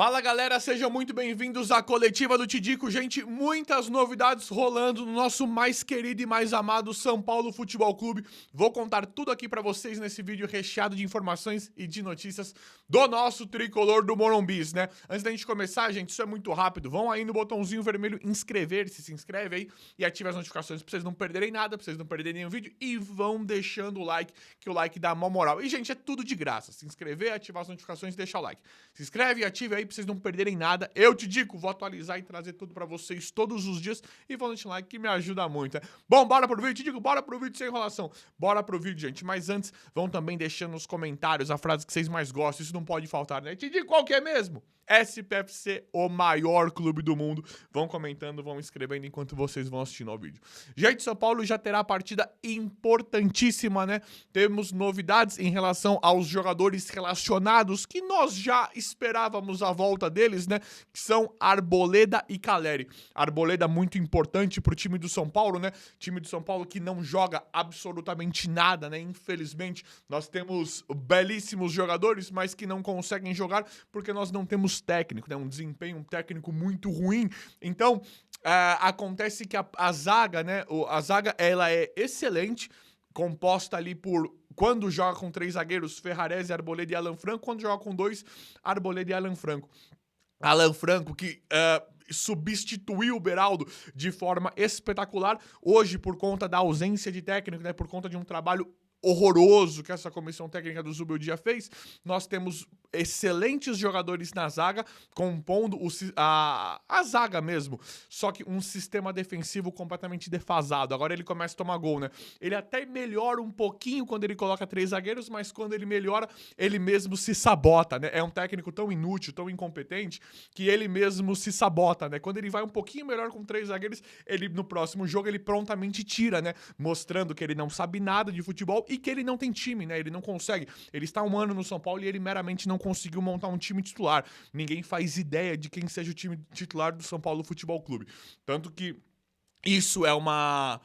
Fala galera, sejam muito bem-vindos à coletiva do Tidico. Gente, muitas novidades rolando no nosso mais querido e mais amado São Paulo Futebol Clube. Vou contar tudo aqui pra vocês nesse vídeo recheado de informações e de notícias do nosso tricolor do Morumbis, né? Antes da gente começar, gente, isso é muito rápido. Vão aí no botãozinho vermelho inscrever-se, se inscreve aí e ative as notificações pra vocês não perderem nada, pra vocês não perderem nenhum vídeo e vão deixando o like, que o like dá mó moral. E, gente, é tudo de graça. Se inscrever, ativar as notificações e deixar o like. Se inscreve e ative aí pra vocês não perderem nada. Eu te digo, vou atualizar e trazer tudo pra vocês todos os dias. E vão deixar like que me ajuda muito, né? Bom, bora pro vídeo, te digo, bora pro vídeo sem enrolação. Bora pro vídeo, gente. Mas antes, vão também deixando nos comentários a frase que vocês mais gostam. Isso não pode faltar, né? Te digo qual que é mesmo? SPFC, o maior clube do mundo. Vão comentando, vão escrevendo enquanto vocês vão assistindo ao vídeo. Gente, São Paulo já terá partida importantíssima, né? Temos novidades em relação aos jogadores relacionados que nós já esperávamos a volta deles, né? Que são Arboleda e Calleri. Arboleda muito importante pro time do São Paulo, né? Time do São Paulo que não joga absolutamente nada, né? Infelizmente, nós temos belíssimos jogadores, mas que não conseguem jogar porque nós não temos técnico, né? Um desempenho técnico muito ruim. Então, acontece que a zaga, né? A zaga, ela é excelente, composta ali por... Quando joga com 3 zagueiros, Ferrarese, Arboleda e Alan Franco. Quando joga com 2, Arboleda e Alan Franco. Alan Franco, que substituiu o Beraldo de forma espetacular. Hoje, por conta da ausência de técnico, né? Por conta de um trabalho horroroso que essa comissão técnica do Zubeldia fez, nós temos excelentes jogadores na zaga, compondo a zaga mesmo, só que um sistema defensivo completamente defasado. Agora ele começa a tomar gol, né? Ele até melhora um pouquinho quando ele coloca 3 zagueiros, mas quando ele melhora, ele mesmo se sabota, né? É um técnico tão inútil, tão incompetente, que ele mesmo se sabota, né? Quando ele vai um pouquinho melhor com 3 zagueiros, ele no próximo jogo ele prontamente tira, né? Mostrando que ele não sabe nada de futebol e que ele não tem time, né? Ele não consegue. Ele está um ano no São Paulo e ele meramente não conseguiu montar um time titular. Ninguém faz ideia de quem seja o time titular do São Paulo Futebol Clube. Tanto que isso é uma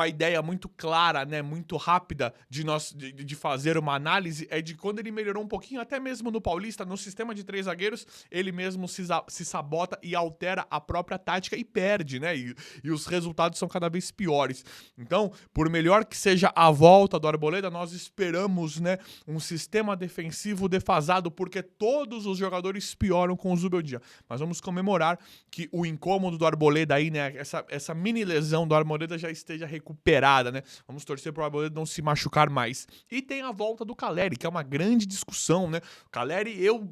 ideia muito clara, né, muito rápida de fazer uma análise, é de quando ele melhorou um pouquinho, até mesmo no Paulista, no sistema de 3 zagueiros, ele mesmo se sabota e altera a própria tática e perde, né, e os resultados são cada vez piores. Então, por melhor que seja a volta do Arboleda, nós esperamos, né, um sistema defensivo defasado, porque todos os jogadores pioram com o Zubeldia. Mas vamos comemorar que o incômodo do Arboleda aí, né, essa mini lesão do Arboleda já esteja recuperada, né? Vamos torcer pro Arboleda não se machucar mais. E tem a volta do Calleri, que é uma grande discussão, né? O Calleri, eu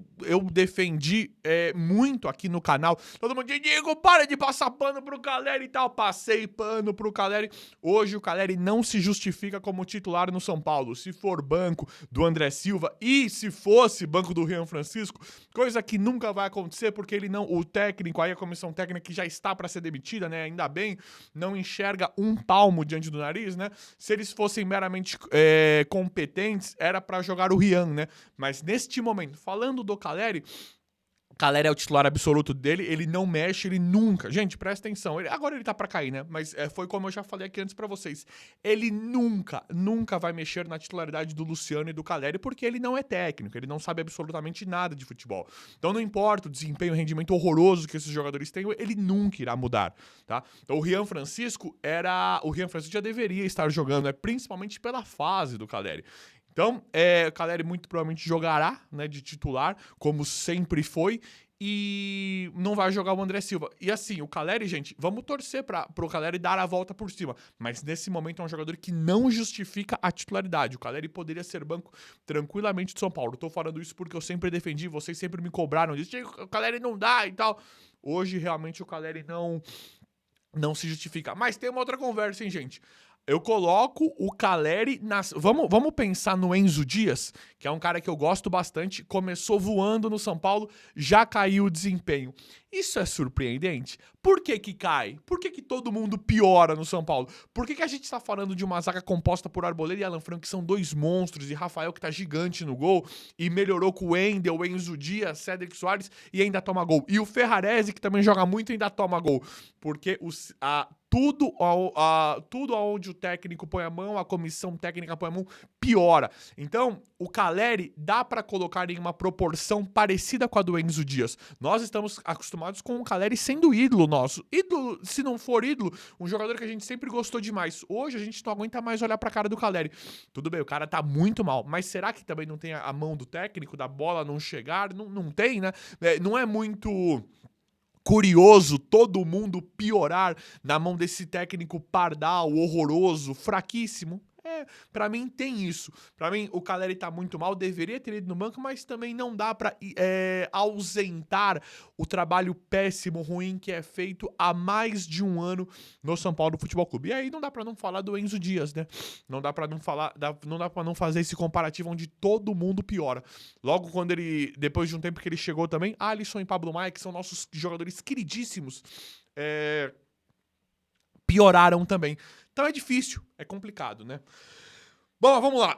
defendi muito aqui no canal. Todo mundo diz, Diego, para de passar pano pro Calleri e tal. Passei pano pro Calleri. Hoje o Calleri não se justifica como titular no São Paulo. Se for banco do André Silva e se fosse banco do Rian Francisco, coisa que nunca vai acontecer porque ele não, o técnico, aí a comissão técnica que já está para ser demitida, né? Ainda bem, não enxerga um palmo diante do nariz, né? Se eles fossem meramente competentes, era pra jogar o Rian, né? Mas neste momento, falando do Calleri, Calleri é o titular absoluto dele, ele não mexe, ele nunca... Gente, presta atenção, agora ele tá pra cair, né? Mas foi como eu já falei aqui antes pra vocês. Ele nunca vai mexer na titularidade do Luciano e do Calleri, porque ele não é técnico, ele não sabe absolutamente nada de futebol. Então não importa o desempenho, o rendimento horroroso que esses jogadores têm, ele nunca irá mudar, tá? Então o Rian Francisco já deveria estar jogando, principalmente pela fase do Calleri. Então, o Calleri muito provavelmente jogará, né, de titular, como sempre foi, e não vai jogar o André Silva. E assim, o Calleri, gente, vamos torcer pro Calleri dar a volta por cima, mas nesse momento é um jogador que não justifica a titularidade. O Calleri poderia ser banco tranquilamente de São Paulo. Tô falando isso porque eu sempre defendi, vocês sempre me cobraram disso, o Calleri não dá e tal. Hoje, realmente, o Calleri não se justifica. Mas tem uma outra conversa, hein, gente? Eu coloco o Calleri nas... Vamos pensar no Enzo Dias, que é um cara que eu gosto bastante, começou voando no São Paulo, já caiu o desempenho. Isso é surpreendente? Por que que cai? Por que que todo mundo piora no São Paulo? Por que que a gente tá falando de uma zaga composta por Arboleda e Alan Franco, que são 2 monstros, e Rafael, que tá gigante no gol, e melhorou com o Wendel, o Enzo Dias, Cédric Soares, e ainda toma gol. E o Ferrarese, que também joga muito, ainda toma gol. Porque tudo aonde o técnico põe a mão, a comissão técnica põe a mão, piora. Então, o Calleri dá pra colocar em uma proporção parecida com a do Enzo Dias. Nós estamos acostumados com o Calleri sendo ídolo nosso. Ídolo, se não for ídolo, um jogador que a gente sempre gostou demais. Hoje a gente não aguenta mais olhar pra cara do Calleri. Tudo bem, o cara tá muito mal, mas será que também não tem a mão do técnico, da bola não chegar? Não tem, né? Não é muito curioso todo mundo piorar na mão desse técnico pardal, horroroso, fraquíssimo? Pra mim tem isso. Pra mim o Calleri tá muito mal, deveria ter ido no banco, mas também não dá pra ausentar o trabalho péssimo, ruim que é feito há mais de um ano no São Paulo Futebol Clube. E aí não dá pra não falar do Enzo Dias, né? Não dá pra não falar, não dá pra não fazer esse comparativo onde todo mundo piora. Logo quando ele, depois de um tempo que ele chegou também, Alisson e Pablo Maia, que são nossos jogadores queridíssimos, pioraram também. Então é difícil, é complicado, né? Bom, vamos lá.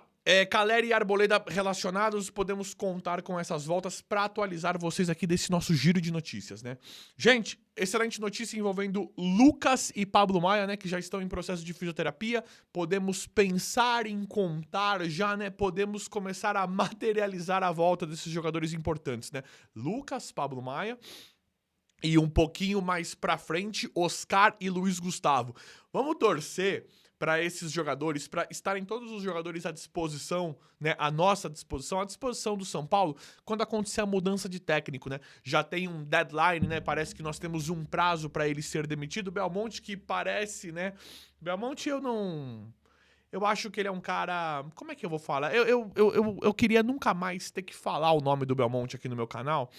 Calleri e Arboleda relacionados, podemos contar com essas voltas para atualizar vocês aqui desse nosso giro de notícias, né? Gente, excelente notícia envolvendo Lucas e Pablo Maia, né, que já estão em processo de fisioterapia. Podemos pensar em contar já, né? Podemos começar a materializar a volta desses jogadores importantes, né? Lucas, Pablo Maia. E um pouquinho mais pra frente, Oscar e Luiz Gustavo. Vamos torcer para esses jogadores, para estarem todos os jogadores à disposição, né, à nossa disposição, à disposição do São Paulo, quando acontecer a mudança de técnico, né? Já tem um deadline, né? Parece que nós temos um prazo para ele ser demitido. Belmonte, que parece, né? Belmonte, eu acho que ele é um cara... Como é que eu vou falar? Eu queria nunca mais ter que falar o nome do Belmonte aqui no meu canal.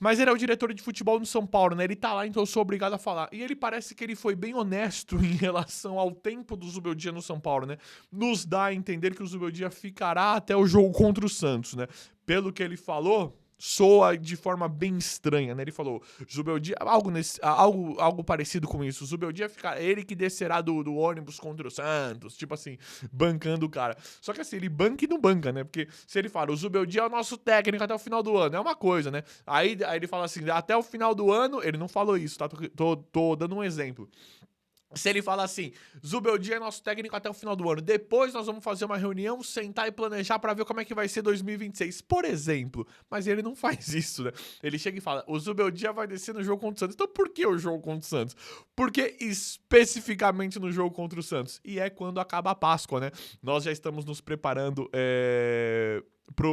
Mas ele é o diretor de futebol no São Paulo, né? Ele tá lá, então eu sou obrigado a falar. E ele parece que ele foi bem honesto em relação ao tempo do Zubeldia no São Paulo, né? Nos dá a entender que o Zubeldia ficará até o jogo contra o Santos, né? Pelo que ele falou, soa de forma bem estranha, né? Ele falou, Zubeldia, algo parecido com isso. Zubeldia fica, ele que descerá do ônibus contra o Santos, tipo assim, bancando o cara. Só que assim, ele banca e não banca, né? Porque se ele fala, o Zubeldia é o nosso técnico até o final do ano, é uma coisa, né? Aí ele fala assim, até o final do ano, ele não falou isso, tá? Tô dando um exemplo. Se ele fala assim, Zubeldia é nosso técnico até o final do ano, depois nós vamos fazer uma reunião, sentar e planejar pra ver como é que vai ser 2026, por exemplo. Mas ele não faz isso, né? Ele chega e fala, o Zubeldia vai descer no jogo contra o Santos. Então por que o jogo contra o Santos? Porque especificamente no jogo contra o Santos? E é quando acaba a Páscoa, né? Nós já estamos nos preparando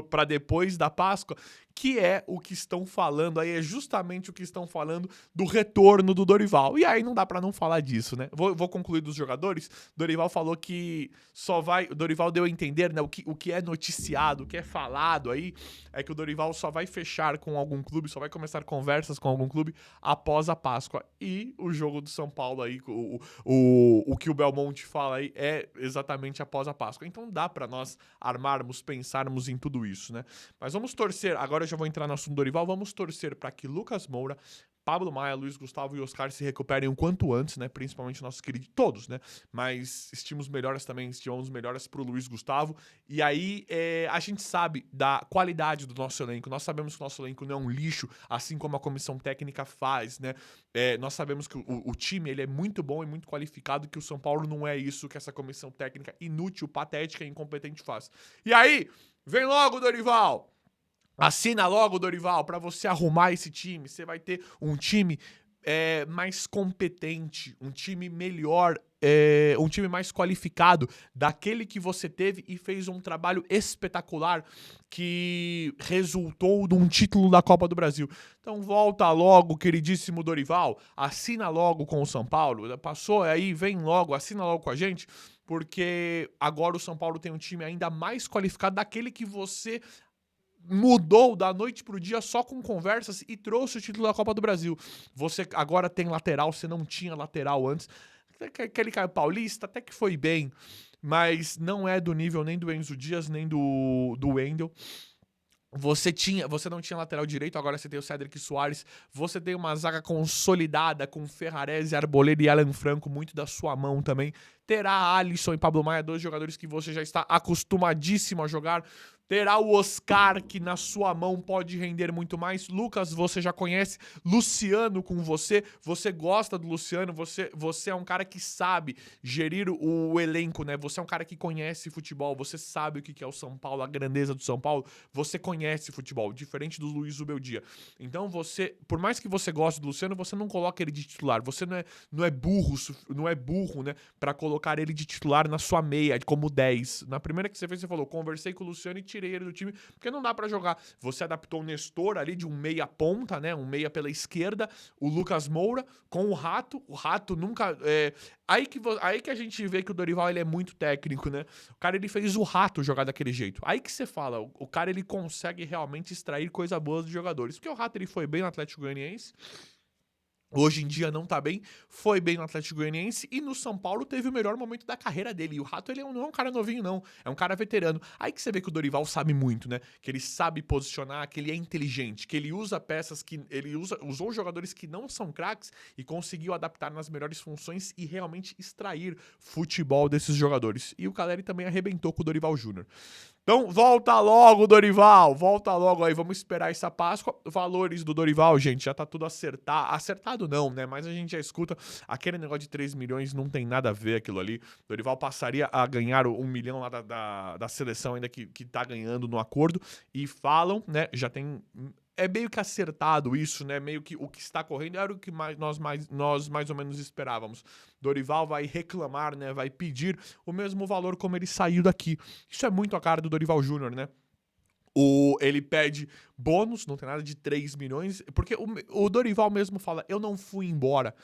para depois da Páscoa, que é o que estão falando, aí é justamente o que estão falando do retorno do Dorival. E aí não dá pra não falar disso, né? Vou concluir dos jogadores. Dorival falou que só vai... O Dorival deu a entender, né? O que é noticiado, o que é falado aí, é que o Dorival só vai fechar com algum clube, só vai começar conversas com algum clube após a Páscoa. E o jogo do São Paulo aí, o que o Belmonte fala aí é exatamente após a Páscoa. Então dá pra nós armarmos, pensarmos em tudo isso, né? Mas vamos torcer, agora eu já vou entrar no assunto do Dorival, vamos torcer para que Lucas Moura, Pablo Maia, Luiz Gustavo e Oscar se recuperem o quanto antes, né? Principalmente nossos queridos, todos, né? Mas estimos melhoras também, estimamos melhoras pro Luiz Gustavo. E aí a gente sabe da qualidade do nosso elenco, nós sabemos que o nosso elenco não é um lixo, assim como a comissão técnica faz, né? Nós sabemos que o time ele é muito bom e muito qualificado, que o São Paulo não é isso que essa comissão técnica inútil, patética e incompetente faz. E aí, vem logo, Dorival! Assina logo, Dorival, pra você arrumar esse time. Você vai ter um time mais competente, um time melhor, um time mais qualificado daquele que você teve e fez um trabalho espetacular que resultou num título da Copa do Brasil. Então volta logo, queridíssimo Dorival, assina logo com o São Paulo. Passou aí, vem logo, assina logo com a gente, porque agora o São Paulo tem um time ainda mais qualificado daquele que você mudou da noite pro dia só com conversas e trouxe o título da Copa do Brasil. Você agora tem lateral, você não tinha lateral antes. Aquele cara paulista até que foi bem, mas não é do nível nem do Enzo Dias, nem do Wendel. Você não tinha lateral direito, agora você tem o Cédric Soares. Você tem uma zaga consolidada com Ferrarese, Arboleda e Alan Franco, muito da sua mão também. Terá Alisson e Pablo Maia, dois jogadores que você já está acostumadíssimo a jogar. Terá o Oscar, que na sua mão pode render muito mais. Lucas, você já conhece. Luciano com você. Você gosta do Luciano. Você é um cara que sabe gerir o elenco, né? Você é um cara que conhece futebol. Você sabe o que é o São Paulo, a grandeza do São Paulo. Você conhece futebol, diferente do Luiz Zubeldia. Então por mais que você goste do Luciano, você não coloca ele de titular. Você não é burro, né? Pra colocar ele de titular na sua meia, como 10. Na primeira que você fez, você falou, conversei com o Luciano e tirei ele do time, porque não dá pra jogar. Você adaptou o Nestor ali de um meia ponta, né? Um meia pela esquerda, o Lucas Moura com o Rato. O Rato nunca... Aí que a gente vê que o Dorival ele é muito técnico, né? O cara ele fez o Rato jogar daquele jeito. Aí que você fala, o cara ele consegue realmente extrair coisa boa dos jogadores. Porque o Rato ele foi bem no Atlético Goianiense. Hoje em dia não tá bem, foi bem no Atlético Goianiense e no São Paulo teve o melhor momento da carreira dele. E o Rato, ele não é um cara novinho, não. É um cara veterano. Aí que você vê que o Dorival sabe muito, né? Que ele sabe posicionar, que ele é inteligente, que ele usa peças que... usou jogadores que não são craques e conseguiu adaptar nas melhores funções e realmente extrair futebol desses jogadores. E o Caleri também arrebentou com o Dorival Júnior. Então, volta logo, Dorival. Volta logo aí. Vamos esperar essa Páscoa. Valores do Dorival, gente, já tá tudo acertado. Acertado não, né? Mas a gente já escuta. Aquele negócio de 3 milhões não tem nada a ver aquilo ali. Dorival passaria a ganhar 1 milhão lá da seleção ainda que tá ganhando no acordo. E falam, né? Já tem... É meio que acertado isso, né? Meio que o que está correndo era o que nós mais ou menos esperávamos. Dorival vai reclamar, né? Vai pedir o mesmo valor como ele saiu daqui. Isso é muito a cara do Dorival Júnior, né? Ele pede bônus, não tem nada de 3 milhões, porque o Dorival mesmo fala, eu não fui embora.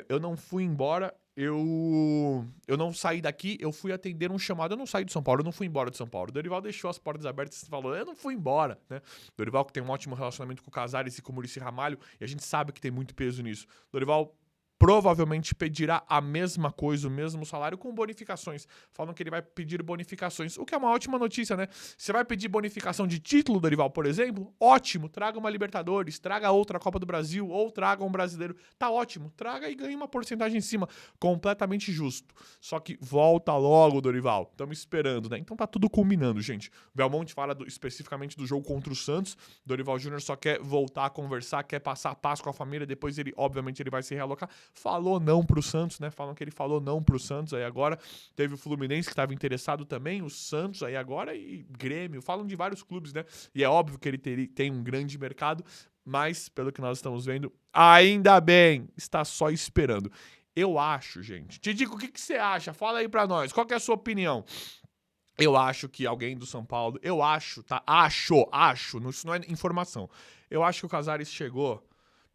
Eu não fui embora, eu não saí daqui, eu fui atender um chamado, eu não saí de São Paulo, eu não fui embora de São Paulo. O Dorival deixou as portas abertas e falou, eu não fui embora, né? Dorival que tem um ótimo relacionamento com o Casares e com o Muricy Ramalho, e a gente sabe que tem muito peso nisso. Dorival provavelmente pedirá a mesma coisa, o mesmo salário, com bonificações. Falam que ele vai pedir bonificações, o que é uma ótima notícia, né? Você vai pedir bonificação de título, Dorival, por exemplo? Ótimo, traga uma Libertadores, traga outra Copa do Brasil, ou traga um brasileiro. Tá ótimo, traga e ganhe uma porcentagem em cima. Completamente justo. Só que volta logo, Dorival. Estamos esperando, né? Então tá tudo combinando, gente. Belmonte fala especificamente do jogo contra o Santos. Dorival Júnior só quer voltar a conversar, quer passar a paz com a família, depois obviamente, ele vai se realocar. Falou não pro Santos, né? Falam que ele falou não pro Santos aí agora. Teve o Fluminense que estava interessado também, o Santos aí agora e Grêmio. Falam de vários clubes, né? E é óbvio que ele tem um grande mercado, mas, pelo que nós estamos vendo, ainda bem, está só esperando. Eu acho, gente. Tidico, o que você acha? Fala aí pra nós. Qual que é a sua opinião? Eu acho que alguém do São Paulo... Eu acho, tá? Acho. Isso não é informação. Eu acho que o Casares chegou...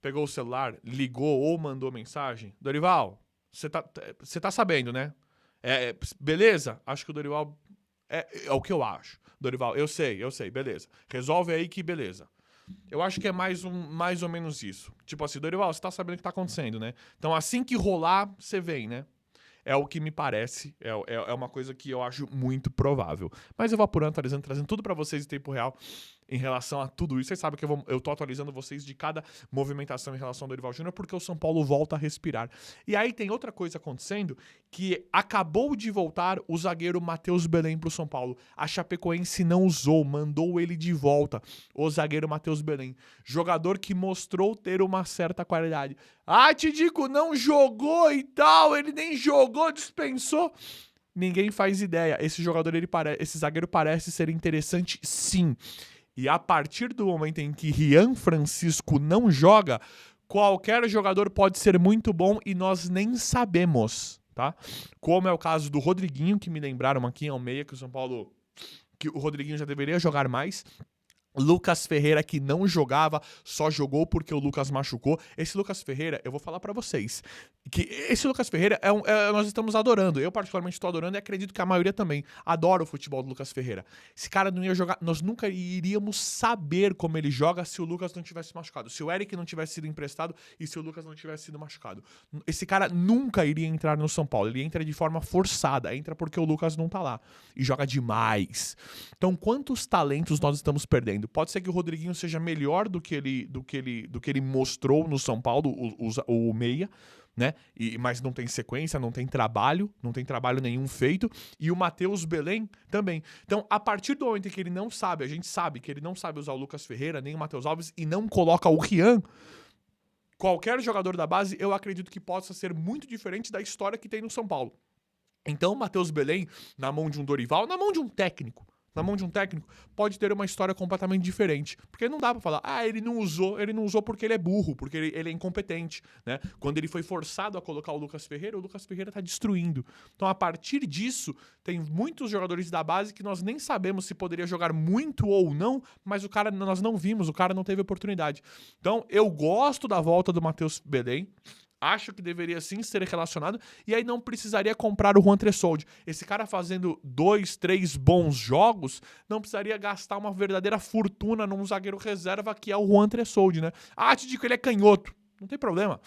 Pegou o celular, ligou ou mandou mensagem. Dorival, você tá sabendo, né? Beleza? Acho que o Dorival... É o que eu acho. Dorival, eu sei, beleza. Resolve aí que beleza. Eu acho que é mais ou menos isso. Tipo assim, Dorival, você tá sabendo o que tá acontecendo, né? Então assim que rolar, você vem, né? É o que me parece, é uma coisa que eu acho muito provável. Mas eu vou apurando, atualizando, trazendo tudo pra vocês em tempo real em relação a tudo isso. Vocês sabem que eu tô atualizando vocês de cada movimentação em relação ao Dorival Júnior, porque o São Paulo volta a respirar. E aí tem outra coisa acontecendo, que acabou de voltar o zagueiro Matheus Belém pro São Paulo. A Chapecoense não usou, mandou ele de volta, o zagueiro Matheus Belém. Jogador que mostrou ter uma certa qualidade. Ah, Tidico, não jogou e tal, ele nem jogou, dispensou. Ninguém faz ideia. Esse zagueiro parece ser interessante, sim. E a partir do momento em que Rian Francisco não joga, qualquer jogador pode ser muito bom e nós nem sabemos, tá? Como é o caso do Rodriguinho, que me lembraram aqui ao meia, que o São Paulo... que o Rodriguinho já deveria jogar mais. Lucas Ferreira, que não jogava, só jogou porque o Lucas machucou. Esse Lucas Ferreira, eu vou falar pra vocês, que esse Lucas Ferreira nós estamos adorando. Eu particularmente estou adorando e acredito que a maioria também adora o futebol do Lucas Ferreira. Esse cara não ia jogar, nós nunca iríamos saber como ele joga se o Lucas não tivesse machucado, se o Eric não tivesse sido emprestado e se o Lucas não tivesse sido machucado. Esse cara nunca iria entrar no São Paulo, ele entra de forma forçada, entra porque o Lucas não tá lá e joga demais. Então quantos talentos nós estamos perdendo? Pode ser que o Rodriguinho seja melhor do que ele mostrou no São Paulo, o meia, né? Mas não tem sequência, não tem trabalho nenhum feito. E o Matheus Belém também. Então, a partir do momento em que ele não sabe, a gente sabe que ele não sabe usar o Lucas Ferreira, nem o Matheus Alves, e não coloca o Rian, qualquer jogador da base, eu acredito que possa ser muito diferente da história que tem no São Paulo. Então, o Matheus Belém, na mão de um Dorival, na mão de um técnico, pode ter uma história completamente diferente. Porque não dá pra falar, ele não usou porque ele é burro, porque ele é incompetente, né? Quando ele foi forçado a colocar o Lucas Ferreira tá destruindo. Então, a partir disso, tem muitos jogadores da base que nós nem sabemos se poderia jogar muito ou não, mas nós não vimos, o cara não teve oportunidade. Então, eu gosto da volta do Matheus Belém. Acho que deveria sim ser relacionado. E aí não precisaria comprar o Juan Tressoldi. Esse cara fazendo 2, 3 bons jogos, não precisaria gastar uma verdadeira fortuna num zagueiro reserva que é o Juan Tressoldi, né? Te digo que ele é canhoto. Não tem problema.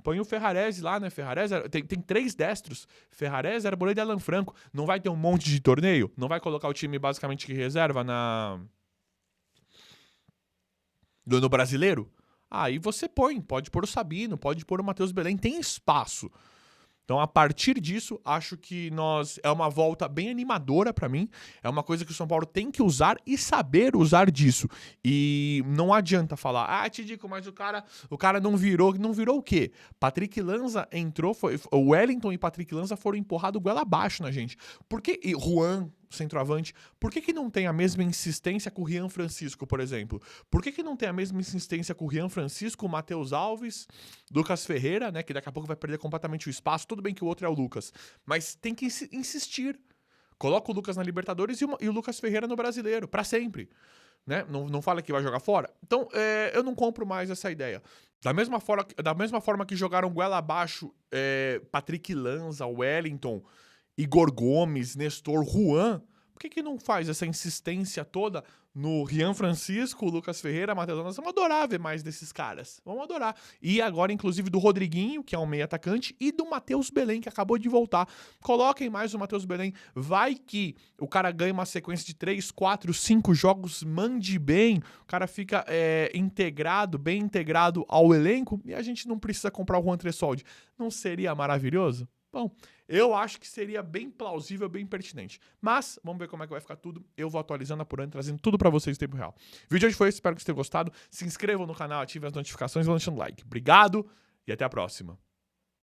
Põe o Ferrarese lá, né? Ferrarese tem 3 destros. Ferrarese, Arboleda e Alan Franco. Não vai ter um monte de torneio? Não vai colocar o time basicamente que reserva no brasileiro? Aí você pode pôr o Sabino, pode pôr o Matheus Belém, tem espaço. Então, a partir disso, acho que é uma volta bem animadora pra mim. É uma coisa que o São Paulo tem que usar e saber usar disso. E não adianta falar, Tidico, mas o cara não virou. Não virou o quê? Patrick Lanza entrou, o Wellington e Patrick Lanza foram empurrados goela abaixo na gente. Por que Juan, centroavante, por que não tem a mesma insistência com o Rian Francisco, por exemplo? Por que não tem a mesma insistência com o Rian Francisco, o Matheus Alves, Lucas Ferreira, né, que daqui a pouco vai perder completamente o espaço? Tudo bem que o outro é o Lucas, mas tem que insistir. Coloca o Lucas na Libertadores e o Lucas Ferreira no Brasileiro, pra sempre. Né? Não fala que vai jogar fora. Então, eu não compro mais essa ideia. Da mesma forma que jogaram goela abaixo Patrick Lanza, Wellington, Igor Gomes, Nestor, Juan, por que não faz essa insistência toda no Rian Francisco, Lucas Ferreira, Matheus? Nós vamos adorar ver mais desses caras. Vamos adorar. E agora, inclusive, do Rodriguinho, que é um meio atacante, e do Matheus Belém, que acabou de voltar. Coloquem mais o Matheus Belém. Vai que o cara ganha uma sequência de 3, 4, 5 jogos, mande bem. O cara fica bem integrado ao elenco, e a gente não precisa comprar o Juan Tressoldi. Não seria maravilhoso? Bom, eu acho que seria bem plausível, bem pertinente. Mas, vamos ver como é que vai ficar tudo. Eu vou atualizando, apurando, trazendo tudo pra vocês em tempo real. O vídeo de hoje foi esse, espero que vocês tenham gostado. Se inscrevam no canal, ativem as notificações e vão deixando like. Obrigado e até a próxima.